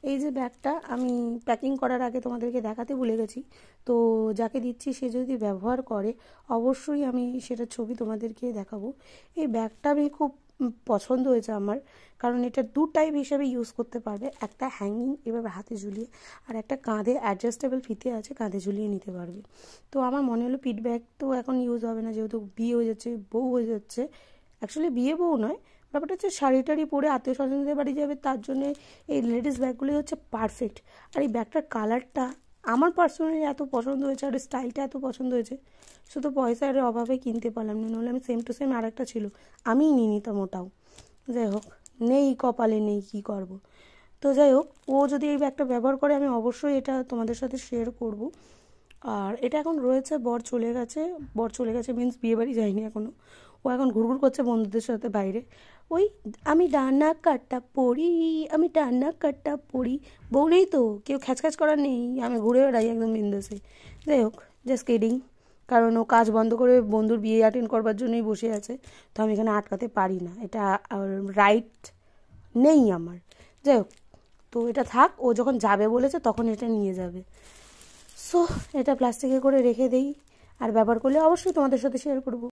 এই যে ব্যাগটা আমি প্যাকিং করার আগে তোমাদেরকে দেখাতে ভুলে গেছি, তো যাকে দিচ্ছি সে যদি ব্যবহার করে অবশ্যই আমি সেটার ছবি তোমাদেরকে দেখাবো। এই ব্যাগটা আমি খুব পছন্দ হয়েছে আমার, কারণ এটা দু টাইপ হিসেবে ইউজ করতে পারবে, একটা হ্যাঙ্গিং এভাবে হাতে ঝুলিয়ে, আর একটা কাঁধে অ্যাডজাস্টেবল ফিতে আছে, কাঁধে ঝুলিয়ে নিতে পারবে। তো আমার মনে হলো পিট ব্যাগ তো এখন ইউজ হবে না, যেহেতু বিয়ে হয়ে যাচ্ছে, বউ হয়ে যাচ্ছে, অ্যাকচুয়ালি বিয়ে বউ নয়, ব্যাপারটা হচ্ছে শাড়ি টাড়ি পরে আত্মীয় স্বজনদের বাড়ি যাবে, তার জন্য এই লেডিস ব্যাগগুলি হচ্ছে পারফেক্ট। আর এই ব্যাগটার কালারটা আমার পার্সোনালি এত পছন্দ হয়েছে, আর স্টাইলটা এত পছন্দ হয়েছে, শুধু পয়সার অভাবে কিনতে পারলাম না, নাহলে আমি সেম টু সেম আর একটা ছিল আমিই নিয়ে নিতাম ওটাও। যাই হোক, নেই কপালে, নেই, কী করব। তো যাই হোক, ও যদি এই ব্যাগটা ব্যবহার করে আমি অবশ্যই এটা তোমাদের সাথে শেয়ার করব। আর এটা এখন রয়েছে, বর চলে গেছে মিন্স বিয়ে বাড়ি যায়নি এখনও, ও এখন ঘুরঘুর করছে বন্ধুদের সাথে বাইরে, ওই আমি ডানা কাটটা পড়ি, আমি ডানা কাটটা পড়ি, বউ নেই তো, কেউ খ্যাচখ্যাচ করার নেই, আমি ঘুরে বেড়াই একদম বিন্দাসে। যাই হোক, জাস্ট কিডিং, কারণ ও কাজ বন্ধ করে বন্ধুর বিয়ে অ্যাটেন্ড করবার জন্যই বসে আছে, তো আমি এখানে আটকাতে পারি না, এটা রাইট নেই আমার। যাই হোক, তো এটা থাক, ও যখন যাবে বলেছে তখন এটা নিয়ে যাবে। সো এটা প্লাস্টিকে করে রেখে দেই, আর ব্যবহার করলে অবশ্যই তোমাদের সাথে শেয়ার করব।